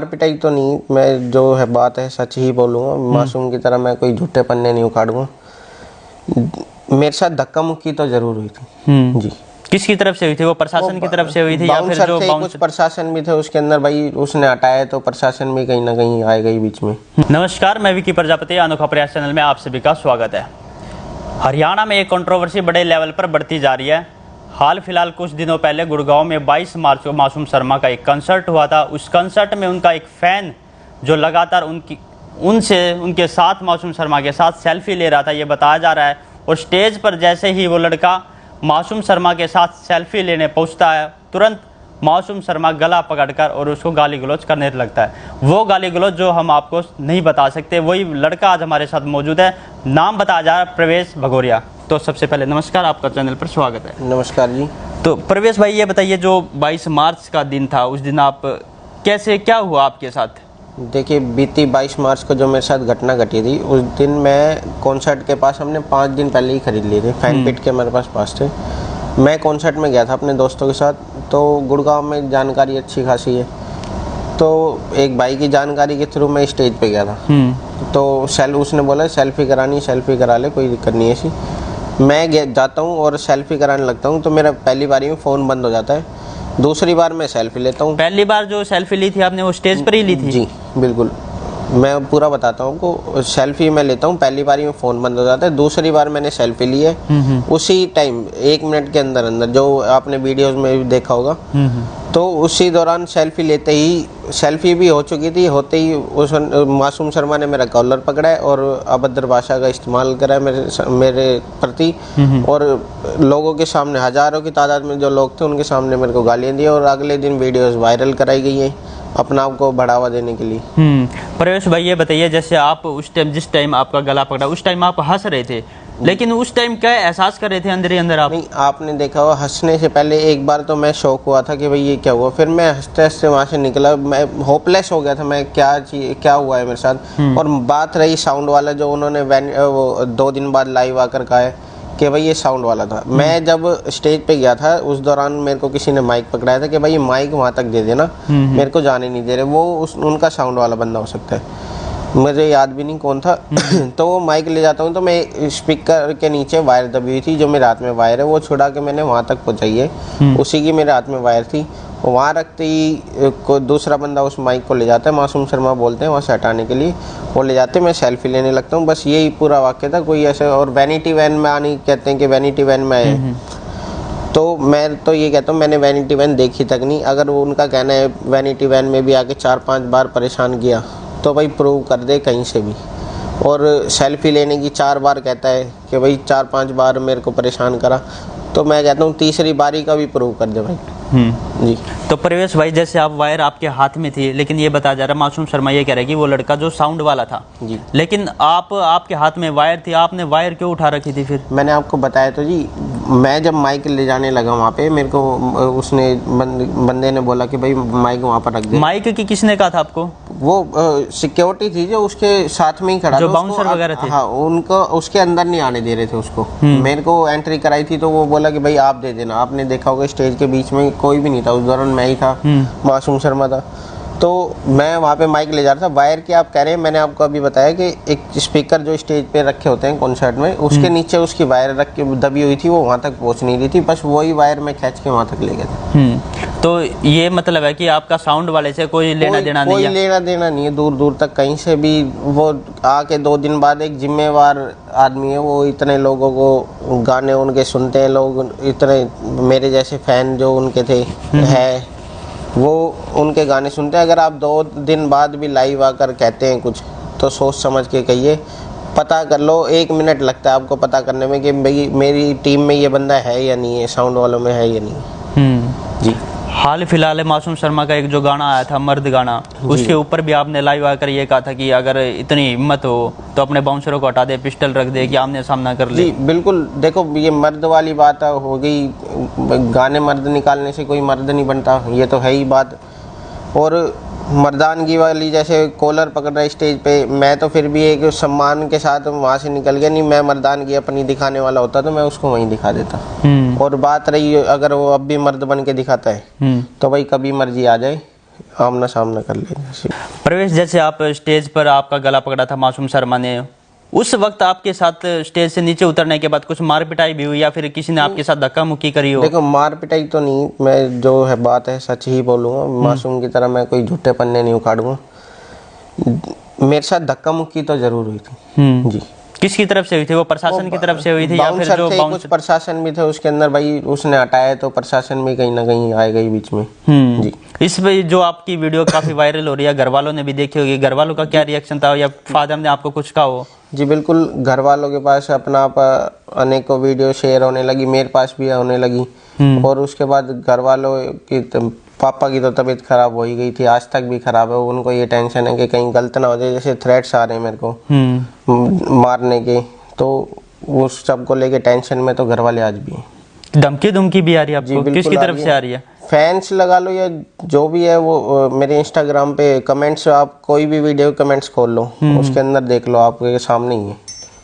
पिटाई तो नहीं, मैं जो है बात है सच ही बोलूँगा। मासूम की तरह मैं कोई झूठे पन्ने नहीं उखाड़ूंगा। मेरे साथ धक्का मुक्की तो जरूर हुई थी जी। किसकी तरफ से हुई थी? वो प्रशासन की तरफ से हुई थी या फिर जो कुछ प्रशासन भी थे उसके अंदर भाई, उसने हटाया तो प्रशासन भी कहीं ना कहीं आएगा ही बीच में। नमस्कार, मैं विकी प्रजापति, अनोखा प्रयास चैनल में आप सभी का स्वागत है। हरियाणा में एक कंट्रोवर्सी बड़े लेवल पर बढ़ती जा रही है। हाल फिलहाल कुछ दिनों पहले गुड़गांव में 22 मार्च को मासूम शर्मा का एक कंसर्ट हुआ था। उस कंसर्ट में उनका एक फैन जो लगातार उनके साथ मासूम शर्मा के साथ सेल्फी ले रहा था, ये बताया जा रहा है। और स्टेज पर जैसे ही वो लड़का मासूम शर्मा के साथ सेल्फी लेने पहुंचता है, तुरंत मासूम शर्मा गला पकड़कर और उसको गाली गलौज करने लगता है। वो गाली गलौज जो हम आपको नहीं बता सकते, वही लड़का आज हमारे साथ मौजूद है। नाम बताया जा रहा है प्रवेश भगोरिया। तो सबसे पहले नमस्कार, आपका चैनल पर स्वागत है। नमस्कार जी। तो प्रवेश भाई, ये बताइए, जो 22 मार्च का दिन था, उस दिन आप क्या हुआ आपके साथ? देखिए, बीती 22 मार्च को जो मेरे साथ घटना घटी थी, उस दिन मैं कॉन्सर्ट के पास हमने 5 दिन पहले ही खरीद लिए थे। फैन पिट के हमारे पास थे। मैं कॉन्सर्ट में गया था अपने दोस्तों के साथ। तो गुड़गांव में जानकारी अच्छी खासी है, तो एक भाई की जानकारी के थ्रू मैं स्टेज पे गया था। तो उसने बोला सेल्फी करानी, सेल्फी करा ले, कोई दिक्कत नहीं है ऐसी। मैं जाता हूँ और सेल्फी कराने लगता हूँ, तो मेरा पहली बारी में फ़ोन बंद हो जाता है। दूसरी बार मैं सेल्फी लेता हूँ। पहली बार जो सेल्फी ली थी आपने, वो स्टेज पर ही ली थी? जी बिल्कुल, मैं पूरा बताता हूँ को। सेल्फी मैं लेता हूँ, पहली बारी में फ़ोन बंद हो जाता है। दूसरी बार मैंने सेल्फी ली है उसी टाइम, 1 मिनट के अंदर अंदर, जो आपने वीडियोस में भी देखा होगा। तो उसी दौरान सेल्फी लेते ही, सेल्फी भी हो चुकी थी, होते ही उस मासूम शर्मा ने मेरा कॉलर पकड़ा है और अभद्र भाषा का इस्तेमाल करा है मेरे प्रति। और लोगों के सामने, हजारों की तादाद में जो लोग थे, उनके सामने मेरे को गालियाँ दी। और अगले दिन वीडियोस वायरल कराई गई हैं अपना आप को बढ़ावा देने के लिए। प्रवेश भाई, ये बताइए, जैसे आप उस टाइम, जिस टाइम आपका गला पकड़ा, उस टाइम आप हंस रहे थे, लेकिन उस टाइम क्या एहसास कर रहे थे अंदर ही अंदर आप? नहीं, आपने देखा हुआ, हंसने से पहले एक बार तो मैं शौक हुआ था कि भाई ये क्या हुआ। फिर मैं हंसते हंसते वहाँ से निकला, मैं होपलेस हो गया था, मैं क्या हुआ है मेरे साथ। और बात रही साउंड वाला, जो उन्होंने वो 2 दिन बाद लाइव आकर कहा है कि भाई ये साउंड वाला था। मैं जब स्टेज पे गया था, उस दौरान मेरे को किसी ने माइक पकड़ाया था कि भाई ये माइक वहाँ तक दे देना, मेरे को जाने नहीं दे रहे। वो उनका साउंड वाला बंदा हो सकता है, मुझे याद भी नहीं कौन था। तो वो माइक ले जाता हूँ, तो मैं स्पीकर के नीचे वायर दबी हुई थी, जो मेरे हाथ में वायर है वो छुड़ा के मैंने वहाँ तक पहुँचाई है। उसी की मेरे हाथ में वायर थी। वहाँ रखते ही कोई दूसरा बंदा उस माइक को ले जाता है, मासूम शर्मा बोलते हैं, वहाँ से हटाने के लिए वो ले जाते हैं। मैं सेल्फी लेने लगता हूँ, बस यही पूरा वाक्य था। कोई ऐसे, और वैनिटी वैन में आनी, कहते हैं कि वैनिटी वैन में आए। तो मैं तो ये कहता हूँ, मैंने वैनिटी वैन देखी तक नहीं। अगर वो उनका कहना है वैनिटी वैन में भी आके 4-5 बार परेशान किया, तो भाई प्रूव कर दे कहीं से भी। और सेल्फी लेने की 4 बार कहता है कि भाई 4-5 बार मेरे को परेशान करा, तो मैं कहता हूँ तीसरी बारी का भी प्रूव कर दे भाई। जी। तो प्रवेश भाई, जैसे आप वायर आपके हाथ में थी, लेकिन ये बताया जा रहा है, मासूम शर्मा ये कह रहे हैं कि वो लड़का जो साउंड वाला था जी, लेकिन आपके हाथ में वायर थी, आपने वायर क्यों उठा रखी थी? फिर मैंने आपको बताया तो जी, मैं जब माइक ले जाने लगा वहाँ पे, मेरे को उसने बंदे ने बोला कि भाई माइक वहाँ पर रख दे। माइक की किसने कहा था आपको? वो सिक्योरिटी थी जो उसके साथ में ही खड़ा, जो बाउंसर वगैरह थे। हाँ, उनको उसके अंदर नहीं आने दे रहे थे उसको। मेरे को एंट्री कराई थी, तो वो बोला कि भाई आप दे देना। आपने देखा होगा स्टेज के बीच में कोई भी नहीं था उस दौरान, मैं ही था, मासूम शर्मा था। तो मैं वहाँ पे माइक ले जा रहा था। वायर की आप कह रहे हैं, मैंने आपको अभी बताया कि एक स्पीकर जो स्टेज पे रखे होते हैं कॉन्सर्ट में, उसके नीचे उसकी वायर रख के दबी हुई थी, वो वहाँ तक पहुँच नहीं रही थी, बस वही वायर मैं खींच के वहाँ तक ले गया था। तो ये मतलब है कि आपका साउंड वाले से कोई लेना देना नहीं है? कोई लेना देना नहीं है, दूर दूर तक कहीं से भी। वो आके 2 दिन बाद, एक जिम्मेवार आदमी है वो, इतने लोगों को गाने उनके सुनते हैं लोग, इतने मेरे जैसे फैन जो उनके थे है, वो उनके गाने सुनते हैं। अगर आप 2 दिन बाद भी लाइव आकर कहते हैं कुछ, तो सोच समझ के कहिए, पता कर लो। 1 मिनट लगता है आपको पता करने में कि भाई मेरी टीम में ये बंदा है या नहीं है, साउंड वालों में है या नहीं। जी। हाल फिलहाल मासूम शर्मा का एक जो गाना आया था, मर्द गाना, उसके ऊपर भी आपने लाइव आकर ये कहा था कि अगर इतनी हिम्मत हो तो अपने बाउंसरों को हटा दे, पिस्टल रख दे, कि आमने सामना कर ले। जी बिल्कुल। देखो, ये मर्द वाली बात हो गई, गाने मर्द निकालने से कोई मर्द नहीं बनता, ये तो है ही बात। और मर्दानगी वाली, जैसे कॉलर पकड़ रहा है स्टेज पे, मैं तो फिर भी एक सम्मान के साथ वहाँ से निकल गया। नहीं, मैं मर्दानगी अपनी दिखाने वाला होता तो मैं उसको वहीं दिखा देता। और बात रही, अगर वो अब भी मर्द बन के दिखाता है, तो भाई कभी मर्जी आ जाए, आमना सामना कर लेंगे। प्रवेश, जैसे आप स्टेज पर आपका गला पकड़ा था मासूम शर्मा ने, उस वक्त आपके साथ स्टेज से नीचे उतरने के बाद कुछ मार पिटाई भी हुई या फिर किसी ने आपके साथ धक्का मुक्की करी हो? देखो मार पिटाई तो नहीं, मैं जो है बात है सच ही बोलूँगा, मासूम की तरह मैं कोई झूठे पन्ने नहीं उखाड़ूंगा। मेरे साथ धक्का मुक्की तो जरूर हुई थी। जी। किसकी तरफ से हुई थी? वो प्रशासन की तरफ से हुई थी या फिर जो थे, कुछ प्रशासन भी थे उसके अंदर भाई, उसने हटाया तो प्रशासन भी कहीं ना कहीं आए गई बीच में। जी। इस पे जो आपकी वीडियो काफी वायरल हो रही है, घर वालों ने भी देखी होगी, घर वालों का क्या रिएक्शन था या फादर ने आपको कुछ कहा हो? जी बिल्कुल, घर वालों के पास अपना आप अनेकों वीडियो शेयर होने लगी, मेरे पास भी होने लगी। और उसके बाद घर वालों की पापा की तो तबीयत खराब हो ही गई थी, आज तक भी खराब है। उनको ये टेंशन है कि कहीं गलत ना हो जाए, जैसे थ्रेट्स आ रहे हैं मेरे को मारने के, तो उस सब को लेके टेंशन में तो घर वाले आज भी हैं। धमकी भी आ रही है आपको? किसकी तरफ से आ रही है? फैंस लगा लो या जो भी है, वो मेरे इंस्टाग्राम पे कमेंट्स, आप कोई भी वीडियो कमेंट्स खोल लो, उसके अंदर देख लो, आपके सामने ही है,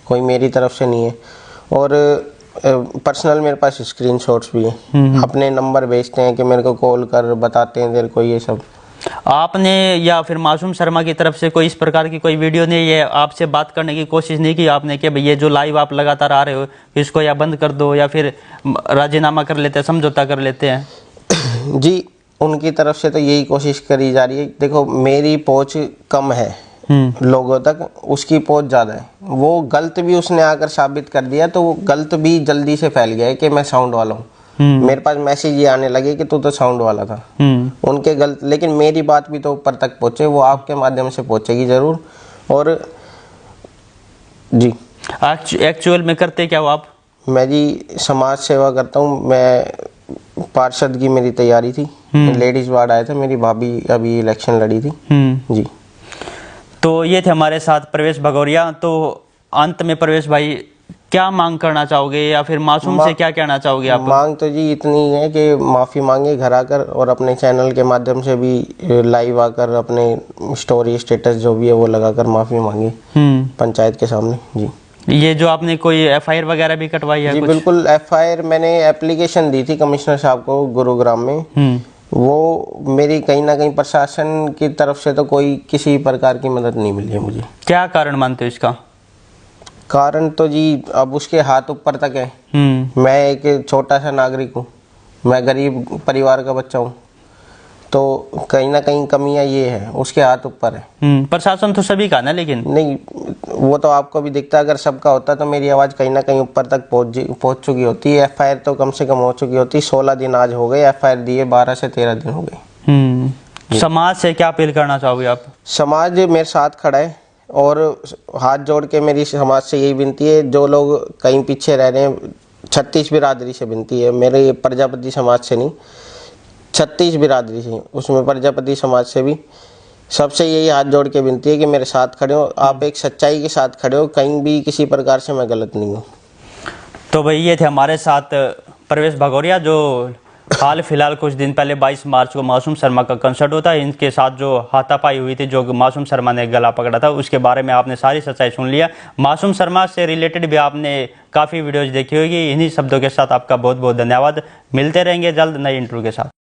कोई मेरी तरफ से नहीं है। और पर्सनल मेरे पास स्क्रीनशॉट्स भी हैं, अपने नंबर भेजते हैं कि मेरे को कॉल कर, बताते हैं तेरे को ये सब। आपने या फिर मासूम शर्मा की तरफ से कोई इस प्रकार की कोई वीडियो नहीं, ये आपसे बात करने की कोशिश नहीं की आपने कि भाई ये जो लाइव आप लगातार आ रहे हो इसको या बंद कर दो या फिर राजीनामा कर लेते हैं, समझौता कर लेते हैं? जी, उनकी तरफ से तो यही कोशिश करी जा रही है। देखो मेरी पहुंच कम है लोगों तक, उसकी पहुंच ज़्यादा है। वो गलत भी उसने आकर साबित कर दिया, तो वो गलत भी जल्दी से फैल गया है कि मैं साउंड वाला हूँ। मेरे पास मैसेज ये आने लगे कि तू तो साउंड वाला था। उनके गलत, लेकिन मेरी बात भी तो ऊपर तक पहुँचे, वो आपके माध्यम से पहुँचेगी ज़रूर। और जी, एक्चुअल में करते क्या हो आप? मैं जी समाज सेवा करता हूँ। मैं पार्षद की मेरी तैयारी थी, लेडीज वार्ड आया था, मेरी भाभी अभी इलेक्शन लड़ी थी। जी। तो ये थे हमारे साथ प्रवेश भगौरिया। तो अंत में प्रवेश भाई क्या मांग करना चाहोगे या फिर मासूम से क्या कहना चाहोगे आप? मांग तो जी इतनी है कि माफ़ी मांगे घर आकर, और अपने चैनल के माध्यम से भी लाइव आकर अपने स्टोरी स्टेटस जो भी है वो लगाकर माफ़ी मांगे पंचायत के सामने। जी। ये जो आपने कोई एफआईआर वगैरह भी कटवाई है? जी कुछ? बिल्कुल, एफआईआर मैंने एप्लीकेशन दी थी कमिश्नर साहब को गुरुग्राम में। वो मेरी कहीं ना कहीं प्रशासन की तरफ से तो कोई किसी प्रकार की मदद नहीं मिली है मुझे। क्या कारण मानते हो इसका? कारण तो जी अब उसके हाथ ऊपर तक है। मैं एक छोटा सा नागरिक हूँ, मैं गरीब परिवार का बच्चा हूँ, तो कहीं ना कहीं कमियां ये है, उसके हाथ ऊपर है। प्रशासन तो सभी का ना, लेकिन नहीं, वो तो आपको भी दिखता है, अगर सबका होता तो मेरी आवाज़ कहीं ना कहीं ऊपर तक पहुँच चुकी होती है। एफआईआर तो कम से कम हो चुकी होती। 16 दिन आज हो गए एफआईआर दिए, 12 से 13 दिन हो गए। समाज से क्या अपील करना चाहोगे आप? समाज मेरे साथ खड़ा है, और हाथ जोड़ के मेरी समाज से यही विनती है, जो लोग कहीं पीछे रह रहे हैं, 36 बिरादरी से विनती है, मेरे प्रजापति समाज से नहीं, 36 बिरादरी से, उसमें प्रजापति समाज से भी, सबसे यही हाथ जोड़ के विनती है कि मेरे साथ खड़े हो, आप एक सच्चाई के साथ खड़े हो, कहीं भी किसी प्रकार से मैं गलत नहीं हूँ। तो भाई ये थे हमारे साथ प्रवेश भगौरिया, जो हाल फिलहाल कुछ दिन पहले 22 मार्च को मासूम शर्मा का कंसर्ट होता है, इनके साथ जो हाथापाई हुई थी, जो मासूम शर्मा ने गला पकड़ा था, उसके बारे में आपने सारी सच्चाई सुन लिया। मासूम शर्मा से रिलेटेड भी आपने काफ़ी वीडियोज देखी होगी। इन्हीं शब्दों के साथ आपका बहुत बहुत धन्यवाद। मिलते रहेंगे जल्द नए इंटरव्यू के साथ।